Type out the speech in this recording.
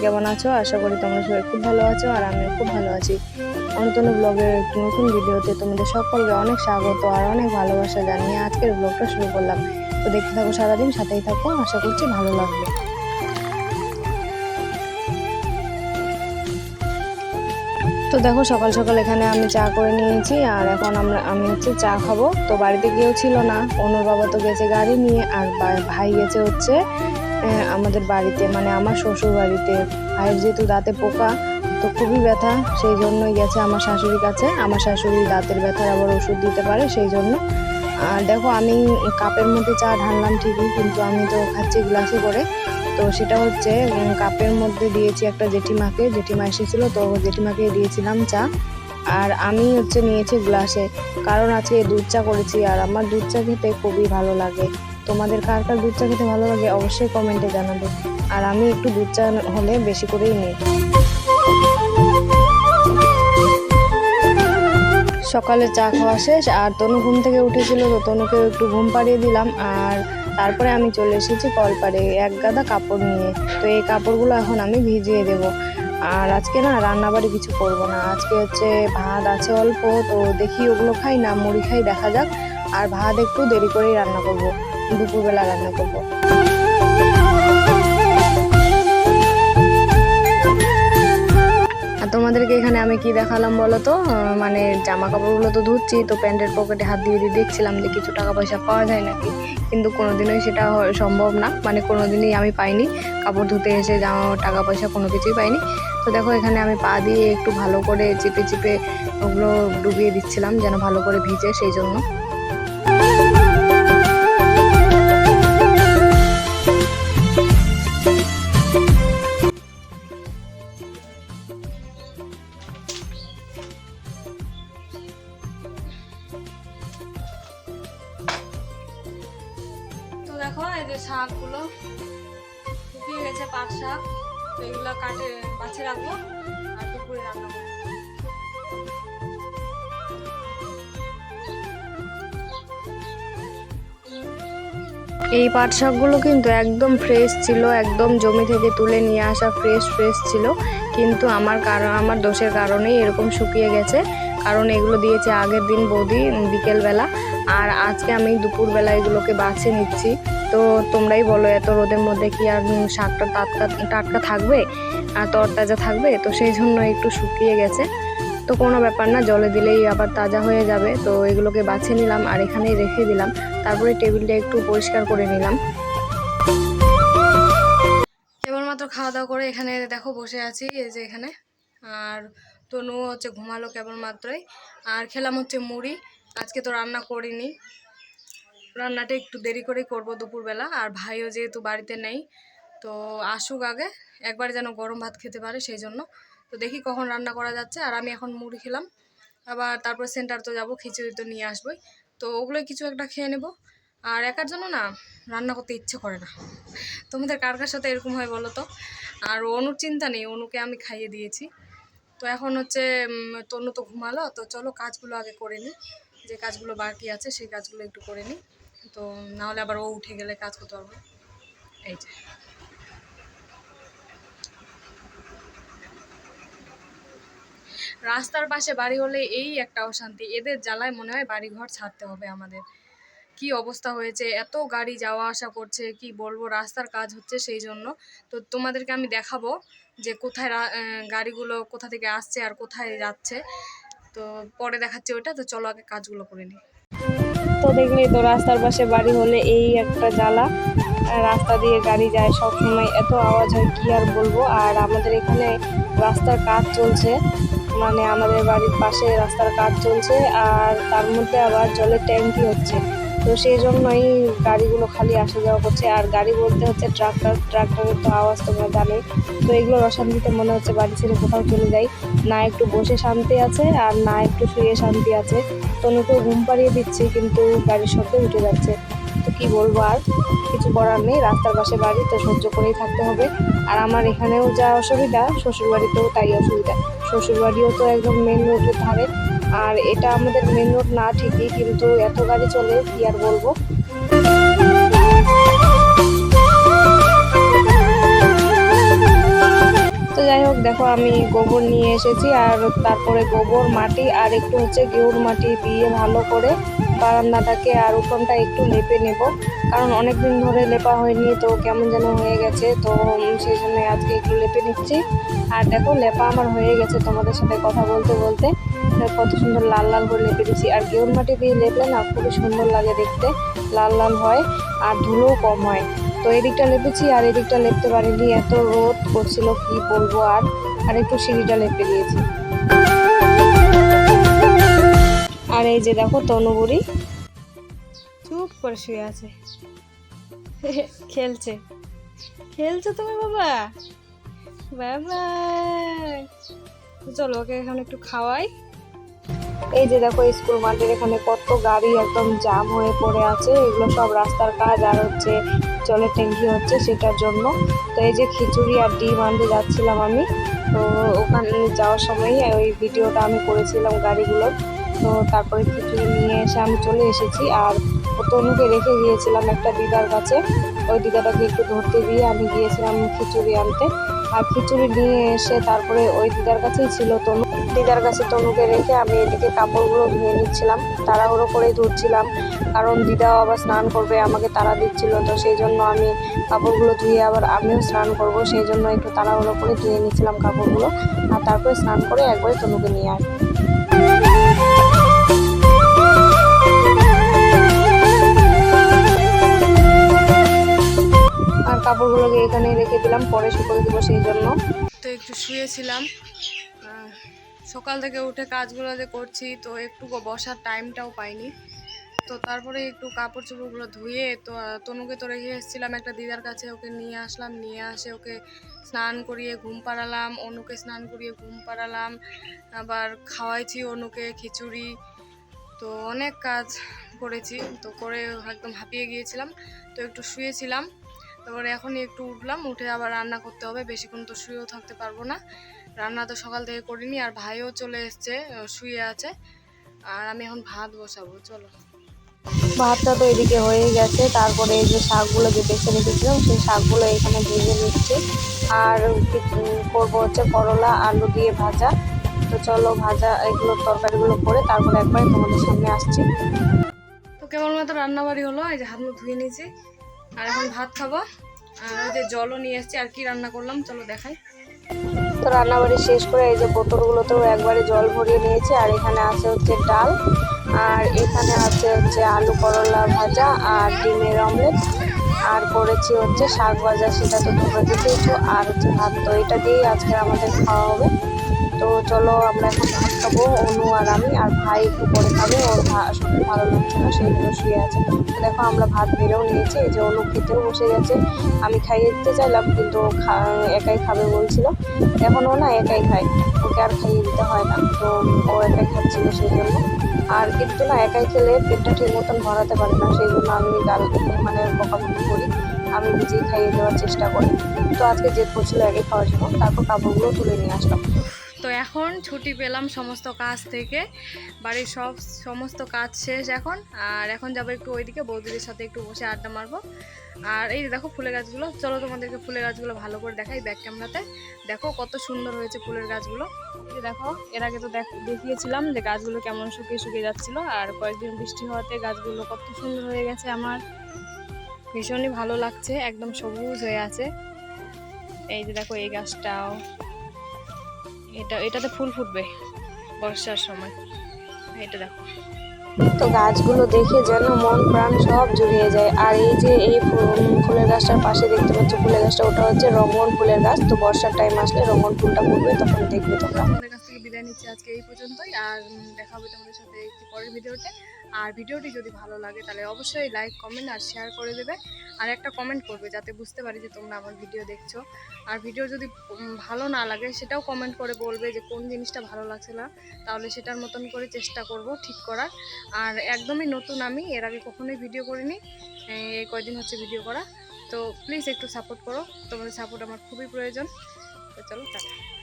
কেমন আছো? আশা করি তোমরা সবাই খুব ভালো আছো আর আমিও খুব ভালো আছি। অনতন ব্লগের একটি নতুন ভিডিওতে তোমাদের সকলকে অনেক স্বাগত আর অনেক ভালোবাসা জানিয়ে আজকের ব্লগটা শুরু করলাম। তো দেখতে থাকো সারাদিন, সাথেই থাকো, আশা করছি ভালো লাগবে। তো দেখো সকাল সকাল এখানে আমি চা করে নিয়েছি আর এখন আমি হচ্ছে চা খাবো। তো বাড়িতে কেউ ছিল না, অনুর বাবা তো গেছে গাড়ি নিয়ে আর ভাই গেছে হচ্ছে আমাদের বাড়িতে, মানে আমার শ্বশুর বাড়িতে। ভাইয়ের যেহেতু দাঁতে পোকা, তো খুবই ব্যথা, সেই জন্যই গেছে আমার শাশুড়ির কাছে। আমার শাশুড়ি দাঁতের ব্যথার আবার ওষুধ দিতে পারে, সেই জন্য। আর দেখো আমি কাপের মধ্যে চা ঢাললাম ঠিকই, কিন্তু আমি তো খাচ্ছি গ্লাসে করে। তো সেটা হচ্ছে কাপের মধ্যে দিয়েছি একটা জেঠিমাকে, জেঠিমা এসেছিলো, তো জেঠিমাকে দিয়েছিলাম চা। আর আমি হচ্ছে নিয়েছি গ্লাসে, কারণ আজকে দুধ চা করেছি আর আমার দুধ চা খেতে খুবই ভালো লাগে। তোমাদের কার কার দুধ চা খেতে ভালো লাগে অবশ্যই কমেন্টে জানাবে। আর আমি একটু দুধ চা হলে বেশি করেই নিই। সকালে চা খাওয়া শেষ আর তনু ঘুম থেকে উঠেছিল, তো তনুকে একটু ঘুম পাড়িয়ে দিলাম। আর তারপরে আমি চলে এসেছি কলপাড়ে এক গাদা কাপড় নিয়ে। তো এই কাপড়গুলো এখন আমি ভিজিয়ে দেব। আর আজকে না রান্নাবাড়ি কিছু করব না, আজকে হচ্ছে ভাত আছে অল্প, তো দেখি ওগুলো খাই না মুড়ি খাই, দেখা যাক। আর ভাত একটু দেরি করেই রান্না করব, দুপুরবেলা রান্না করব। তোমাদেরকে এখানে আমি কি দেখালাম বলো তো, মানে জামা কাপড়গুলো তো ধুচ্ছি, তো প্যান্টের পকেটে হাত দিয়ে দেখছিলাম যে কিছু টাকা পয়সা পাওয়া যায় নাকি, কিন্তু কোনোদিনই সেটা সম্ভব না, মানে কোনোদিনই আমি পাইনি। কাপড় ধুতে এসে টাকা পয়সা কোনো কিছুই পাইনি। তো দেখো এখানে আমি পা দিয়ে একটু ভালো করে চিপে চিপে ওগুলো ডুবিয়ে দিচ্ছিলাম যেন ভালো করে ভিজে, সেই জন্য। দেখো এই যে শাকগুলো শুকিয়ে গেছে, পাট শাক, তো এগুলো কাটে বাছে রাখবো আর দুপুরে রান্না করবো। এই পাট শাকগুলো কিন্তু একদম ফ্রেশ ছিল, একদম জমি থেকে তুলে নিয়ে আসা ফ্রেশ ছিল, কিন্তু আমার দোষের কারণেই এরকম শুকিয়ে গেছে। কারণ এগুলো দিয়েছে আগের দিন বৌদি বিকেলবেলা, আর আজকে আমি দুপুরবেলা এগুলোকে বাছে নিচ্ছি। তো তোমরাই বলো এত রোদের মধ্যে কি আর শাকটা টাটকা থাকবে আর তরতাজা থাকবে? তো সেই জন্য একটু শুকিয়ে গেছে। তো কোনো ব্যাপার না, জলে দিলেই আবার তাজা হয়ে যাবে। তো এগুলোকে বাছে নিলাম আর এখানেই রেখে দিলাম। তারপরে টেবিলটা একটু পরিষ্কার করে নিলাম। কেবলমাত্র খাওয়া দাওয়া করে এখানে দেখো বসে আছি, এই যে এখানে। আর তনু হচ্ছে ঘুমালো কেবলমাত্রই। আর খেলাম হচ্ছে মুড়ি। আজকে তো রান্না করিনি, রান্নাটা একটু দেরি করেই করবো দুপুরবেলা। আর ভাইও যেহেতু বাড়িতে নেই, তো আসুক আগে, একবারে যেন গরম ভাত খেতে পারে, সেই জন্য। তো দেখি কখন রান্না করা যাচ্ছে। আর আমি এখন মুড়ি খেলাম, আবার তারপর সেন্টার তো যাবো, খিচুড়ি তো নিয়ে আসবোই, তো ওগুলোই কিছু একটা খেয়ে নেব। আর একার জন্য না রান্না করতে ইচ্ছে করে না। তোমাদের কার কার সাথে এরকম হয় বলো তো? আর অনুর চিন্তা নেই, অনুকে আমি খাইয়ে দিয়েছি। তো এখন হচ্ছে তনু তো ঘুমালো, তো চলো কাজগুলো আগে করে নিই, যে কাজগুলো বাকি আছে সেই কাজগুলো একটু করে নিই। তো নাহলে আবার ও উঠে গেলে কাজ করতে পারবো। এই যে রাস্তার পাশে বাড়ি হলে এই একটা অশান্তি, এদের জ্বালায় মনে হয় বাড়ি ঘর ছাড়তে হবে আমাদের। কি অবস্থা হয়েছে, এত গাড়ি যাওয়া আসা করছে, কি বলবো, রাস্তার কাজ হচ্ছে সেই জন্য। তো তোমাদেরকে আমি দেখাবো যে কোথায় গাড়িগুলো কোথা থেকে আসছে আর কোথায় যাচ্ছে, তো পরে দেখাচ্ছি ওটা। তো চলো আগে কাজগুলো করে নিই। তো দেখলে তো রাস্তার পাশে বাড়ি হলে এই একটা জ্বালা, রাস্তা দিয়ে গাড়ি যায় সব সময়, এত আওয়াজ হয় কি আর বলবো। আর আমাদের এখানে রাস্তার কাজ চলছে, মানে আমাদের বাড়ির পাশে রাস্তার কাজ চলছে, আর তার মধ্যে আবার জলের ট্যাঙ্কি হচ্ছে। তো সেই জন্যই গাড়িগুলো খালি আসা যাওয়া করছে। আর গাড়ি বলতে হচ্ছে ট্রাক্টরের তো আওয়াজ তোমরা জানোই। তো এগুলোর অশান্তিতে মনে হচ্ছে বাড়ি ছেড়ে কোথাও চলে যাই, না একটু বসে শান্তি আছে আর না একটু শুয়ে শান্তি আছে। তনুকেও ঘুম পাড়িয়ে দিচ্ছি, কিন্তু গাড়ির শব্দে উঠে যাচ্ছে। তো কি বলবো, আর কিছু করার নেই, রাস্তার পাশে বাড়ি তো সহ্য করেই থাকতে হবে। আর আমার এখানেও যা অসুবিধা, শ্বশুরবাড়িতেও তাই অসুবিধা। শ্বশুরবাড়িও তো একদম মেন রোডের ধারে, আর এটা আমাদের মেন রোড না ঠিকই, কিন্তু এত গাড়ি চলে কি আর বলবো। যাই হোক, দেখো আমি গোবর নিয়ে এসেছি, আর তারপরে গোবর মাটি আর একটু হচ্ছে গেউর মাটি দিয়ে ভালো করে বারান্দাটাকে আর উঠোনটা একটু লেপে নেব, কারণ অনেক দিন ধরে লেপা হয়নি, তো কেমন যেন হয়ে গেছে। তো সেই জন্য আজকে একটু লেপে নিচ্ছি। আর দেখো লেপা আমার হয়ে গেছে, তোমাদের সাথে কথা বলতে বলতে কত সুন্দর লাল লাল করে লেপে দিচ্ছি। আর গেউর মাটি দিয়ে লেপলে না খুবই সুন্দর লাগে দেখতে, লাল লাল হয় আর ধুলোও কম হয়। তো এদিকটা লেপেছি, আর এদিকটা লেপতে পারিনি, এত রোদ করছিল কি বলবো। আর একটু সিঁড়িটা লেপে দিয়েছি। আর এই যে দেখো তনুবুড়ি চুপ করে শুয়ে আছে, খেলছে খেলছে তুমি বাবা বাবা। চলো ওকে এখন একটু খাওয়াই। এই যে দেখো স্কুল মাঠের এখানে কত গাড়ি একদম জাম হয়ে পড়ে আছে, এগুলো সব রাস্তার কাজ আর হচ্ছে জলের ট্যাঙ্কি হচ্ছে সেটার জন্য। তো এই যে খিচুড়ি আর ডিম আনতে যাচ্ছিলাম আমি, তো ওখানে যাওয়ার সময় ওই ভিডিওটা আমি করেছিলাম গাড়িগুলোর। তো তারপরে খিচুড়ি নিয়ে এসে আমি চলে এসেছি, আর তনুকে রেখে গিয়েছিলাম একটা দিদার কাছে, ওই দিদাটাকে একটু ধরতে দিয়ে আমি গিয়েছিলাম খিচুড়ি আনতে। আর খিচুড়ি নিয়ে এসে তারপরে ওই দিদার কাছেই ছিল তনু, দিদার কাছে তনুকে রেখে আমি এদিকে কাপড়গুলো ধুয়ে নিচ্ছিলাম, তাড়াহুড়ো করেই ধুচ্ছিলাম, কারণ দিদাও আবার স্নান করবে, আমাকে তাড়া দিচ্ছিল। তো সেই জন্য আমি কাপড়গুলো ধুয়ে আবার আমিও স্নান করব, সেই জন্য একটু তাড়াহুড়ো করে ধুয়ে নিচ্ছিলাম কাপড়গুলো, আর তারপরে স্নান করে একবারে তনুকে নিয়ে আসি। আর কাপড়গুলোকে এখানেই রেখে দিলাম, পরে শুকোতে দেবো সেই জন্য। তো একটু শুয়েছিলাম, সকাল থেকে উঠে কাজগুলো যে করছি, তো একটু বসার টাইমটাও পাইনি। তো তারপরে একটু কাপড় চোপড়গুলো ধুয়ে তো তনুকে তো রেখে এসেছিলাম একটা দিদার কাছে, ওকে নিয়ে আসলাম, নিয়ে আসে ওকে স্নান করিয়ে ঘুম পাড়ালাম, অনুকে স্নান করিয়ে ঘুম পাড়ালাম, আবার খাওয়াইছি অনুকে খিচুড়ি। তো অনেক কাজ করেছি, তো করে একদম হাঁপিয়ে গিয়েছিলাম, তো একটু শুয়েছিলাম। তারপরে এখনই একটু উঠলাম, উঠে আবার রান্না করতে হবে, বেশিক্ষণ তো শুয়েও থাকতে পারবো না, রান্না তো সকাল থেকে করিনি। আর ভাইও চলে এসছে, শুয়ে আছে, আর আমি এখন ভাত বসাবো। চলো, ভাতটা তো এদিকে হয়ে গেছে, তারপরে এই যে শাকগুলো যে বেছে রেখেছিলাম সেই শাকগুলো এখানে ভেজে নিচ্ছি, আর করবো হচ্ছে করলা আলু দিয়ে ভাজা। তো চলো ভাজা এগুলো তরকারিগুলো করে তারপরে একবার তোমাদের সামনে আসছি। তো কেবলমাত্র রান্নাবাড়ি হলো, এই যে হাত মুখ ধুয়ে নিয়েছি, আর এখন ভাত খাবো। আর ওই যে জলও নিয়ে এসছি, আর কি রান্না করলাম চলো দেখাই। তো রান্নাবাড়ি শেষ করে এই যে বোতলগুলোতেও একবারে জল ভরিয়ে নিয়েছি, আর এখানে আছে হচ্ছে ডাল, আর এখানে আছে হচ্ছে আলু করলা ভাজা আর ডিমের অমলেট, আর করেছি হচ্ছে শাক ভাজা, সেটা তো তোমরা দেখেইছো, আর হচ্ছে ভাত। তো এটা দিয়েই আজকে আমাদের খাওয়া হবে। তো চলো আমরা এখন ভাত খাবো, অনু আর আমি, আর ভাই একটু পরে খাবে, ওর শরীর ভালো লাগছে না সেই জন্য শুয়ে আছে। তো দেখো আমরা ভাত বেড়েও নিয়েছি, এই যে অনু খেতেও বসে গেছে, আমি খাইয়ে দিতে চাইলাম কিন্তু একাই খাবে বলছিল, এখন ও না একাই খায়, ওকে আর খাইয়ে দিতে হয় না, তো ও একাই খাচ্ছিল সেই জন্য। আর কিন্তু না একাই খেলে পেটটা ঠিক মতন ভরাতে পারে না, সেই জন্য আমি মানে বকাবকি করি, আমি নিজেই খাইয়ে দেওয়ার চেষ্টা করি। তো আজকে জেদ করছিল আগে খাওয়ার জন্য, তারপর কাপড়গুলো তুলে নিয়ে আসলাম। তো এখন ছুটি পেলাম সমস্ত কাজ থেকে, বাড়ির সমস্ত কাজ শেষ এখন, আর এখন যাবো একটু ওইদিকে বৌদিদের সাথে একটু বসে আড্ডা মারবো। আর এই দেখো ফুলের গাছগুলো, চলো তোমাদেরকে ফুলের গাছগুলো ভালো করে দেখাই ব্যাক ক্যামেরাতে। দেখো কত সুন্দর হয়েছে ফুলের গাছগুলো। এই দেখো এর আগে তো দেখিয়েছিলাম যে গাছগুলো কেমন শুকিয়ে শুকিয়ে যাচ্ছিলো, আর কয়েকদিন বৃষ্টি হওয়াতে গাছগুলো কত সুন্দর হয়ে গেছে, আমার ভীষণই ভালো লাগছে, একদম সবুজ হয়ে আছে। এই যে দেখো এই গাছটাও, এটাতে ফুল ফুটবে বর্ষার সময়, এটা দেখো। তো গাছগুলো দেখে যেন মন প্রাণ সব জুড়িয়ে যায়। আর এই যে এই ফুলের গাছটার পাশে দেখতে পাচ্ছ ফুলের গাছটা, ওটা হচ্ছে রঙন ফুলের গাছ। তো বর্ষার টাইম আসলে রঙন ফুলটা ফুটবে, তখন দেখবে তোমরা। তোমাদের কাছ থেকে বিদায় নিচ্ছি আজকে এই পর্যন্তই, আর দেখা হবে তোমাদের সাথে একটি পরের ভিডিওতে। আর ভিডিওটি যদি ভালো লাগে তাহলে অবশ্যই লাইক কমেন্ট আর শেয়ার করে দেবে, আর একটা কমেন্ট করবে যাতে বুঝতে পারি যে তোমরা আমার ভিডিও দেখছো। আর ভিডিও যদি ভালো না লাগে সেটাও কমেন্ট করে বলবে যে কোন জিনিসটা ভালো লাগছে না, তাহলে সেটার মতন করে চেষ্টা করব ঠিক করার। আর একদমই নতুন, আমি এর আগে কখনোই ভিডিও করিনি, এই কয়দিন হচ্ছে ভিডিও করা। তো প্লিজ একটু সাপোর্ট করো, তোমাদের সাপোর্ট আমার খুবই প্রয়োজন। তো চলো টাটা।